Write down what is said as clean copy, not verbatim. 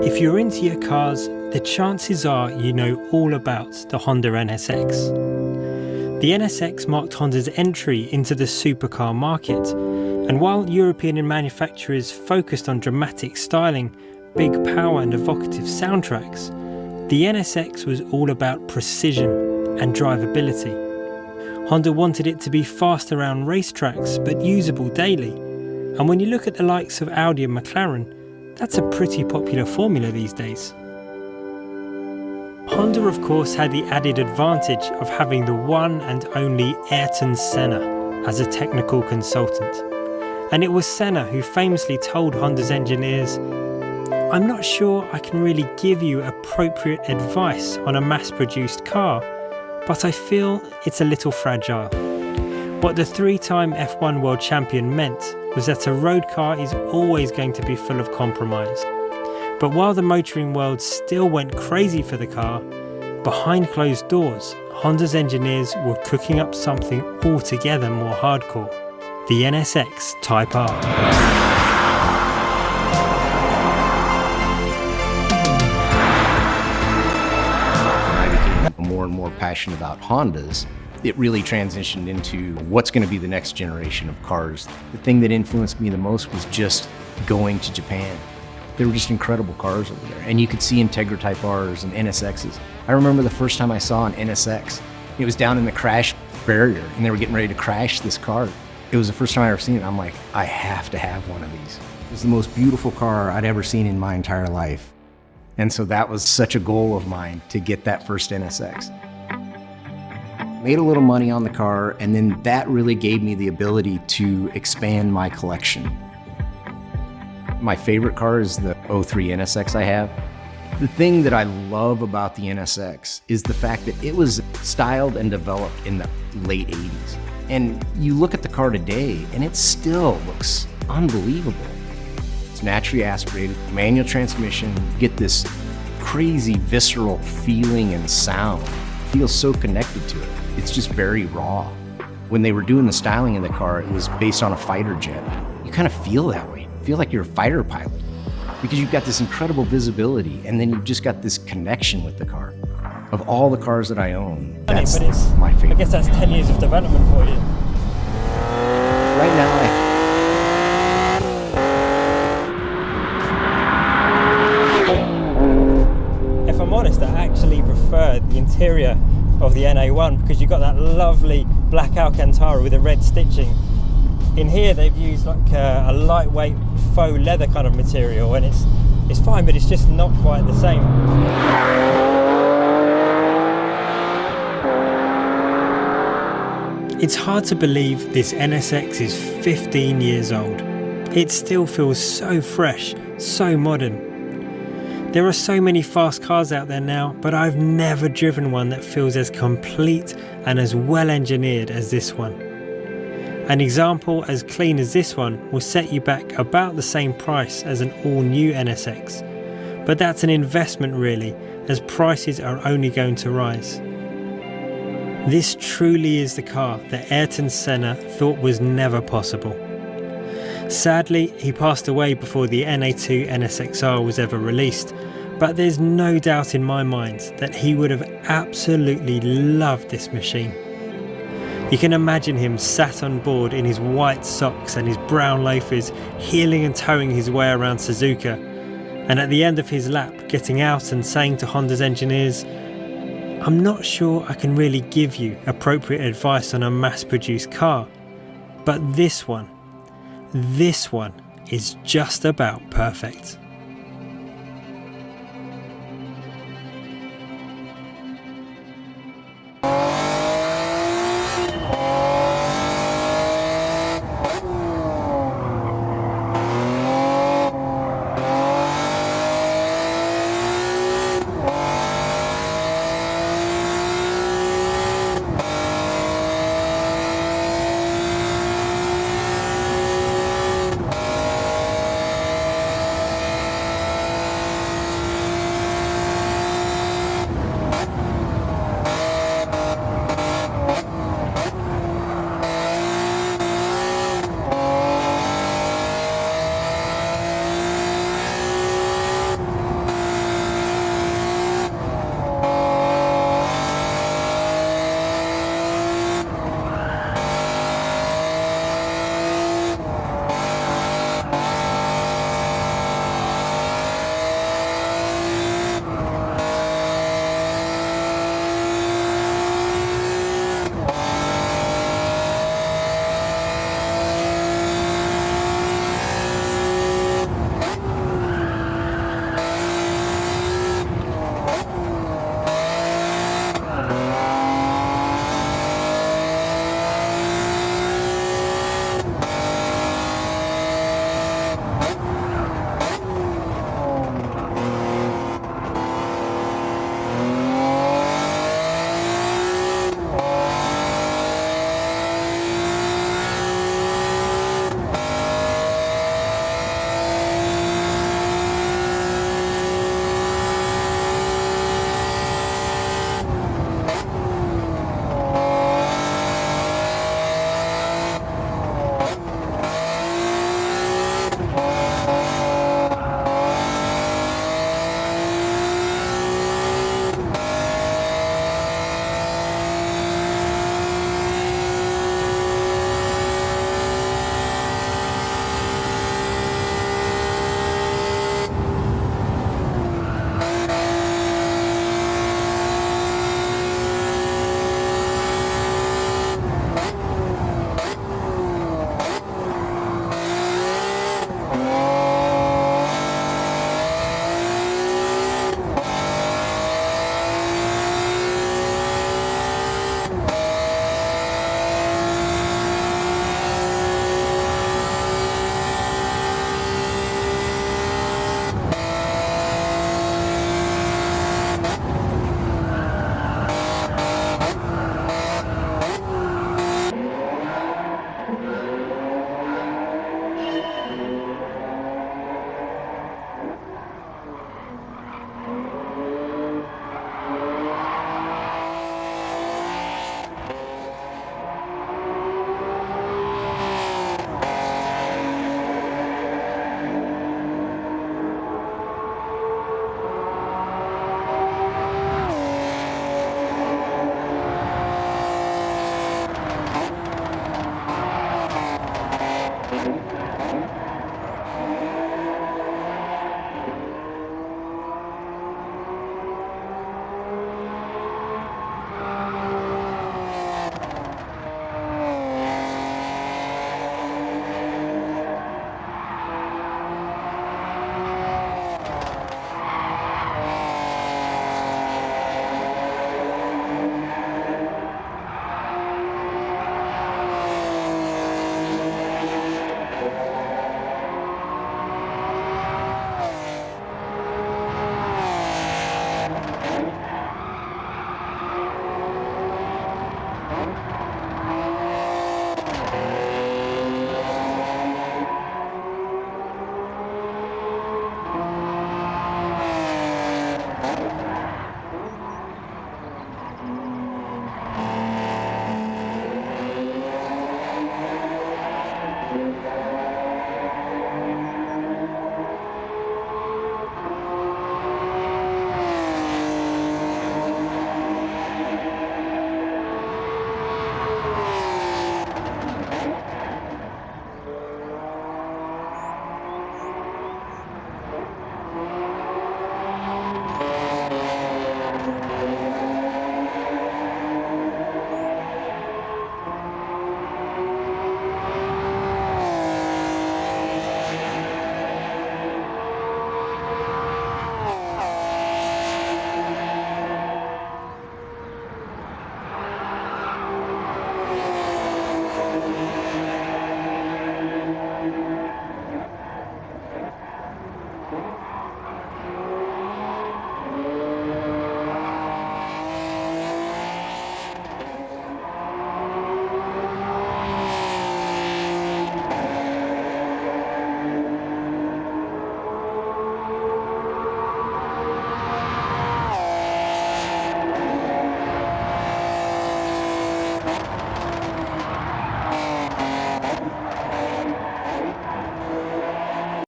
If you're into your cars, the chances are you know all about the Honda NSX. The NSX marked Honda's entry into the supercar market, and while European manufacturers focused on dramatic styling, big power and evocative soundtracks, the NSX was all about precision and drivability. Honda wanted it to be fast around racetracks but usable daily, and when you look at the likes of Audi and McLaren, that's a pretty popular formula these days. Honda of course had the added advantage of having the one and only Ayrton Senna as a technical consultant. And it was Senna who famously told Honda's engineers, "I'm not sure I can really give you appropriate advice on a mass-produced car, but I feel it's a little fragile." What the three-time F1 world champion meant was that a road car is always going to be full of compromise. But while the motoring world still went crazy for the car, behind closed doors, Honda's engineers were cooking up something altogether more hardcore: the NSX Type R. I became more and more passionate about Hondas. It really transitioned into what's going to be the next generation of cars. The thing that influenced me the most was just going to Japan. There were just incredible cars over there, and you could see Integra Type Rs and NSXs. I remember the first time I saw an NSX. It was down in the crash barrier, and they were getting ready to crash this car. It was the first time I ever seen it. I'm like, I have to have one of these. It was the most beautiful car I'd ever seen in my entire life. And so that was such a goal of mine, to get that first NSX. Made a little money on the car, and then that really gave me the ability to expand my collection. My favorite car is the '03 NSX I have. The thing that I love about the NSX is the fact that it was styled and developed in the late 80s. And you look at the car today, and it still looks unbelievable. It's naturally aspirated, manual transmission, you get this crazy visceral feeling and sound. It feels so connected to it. It's just very raw. When they were doing the styling in the car, it was based on a fighter jet. You kind of feel that way. You feel like you're a fighter pilot because you've got this incredible visibility, and then you've just got this connection with the car. Of all the cars that I own, that's my favorite. I guess that's 10 years of development for you. Right now, If I'm honest, I actually prefer the interior of the NA1 because you've got that lovely black Alcantara with the red stitching. In here they've used like a lightweight faux leather kind of material, and it's fine, but it's just not quite the same. It's hard to believe this NSX is 15 years old. It still feels so fresh, so modern. There are so many fast cars out there now, but I've never driven one that feels as complete and as well engineered as this one. An example as clean as this one will set you back about the same price as an all-new NSX. But that's an investment really, as prices are only going to rise. This truly is the car that Ayrton Senna thought was never possible. Sadly, he passed away before the NA2 NSXR was ever released, but there's no doubt in my mind that he would have absolutely loved this machine. You can imagine him sat on board in his white socks and his brown loafers, heeling and towing his way around Suzuka, and at the end of his lap getting out and saying to Honda's engineers, "I'm not sure I can really give you appropriate advice on a mass-produced car, but this one is just about perfect."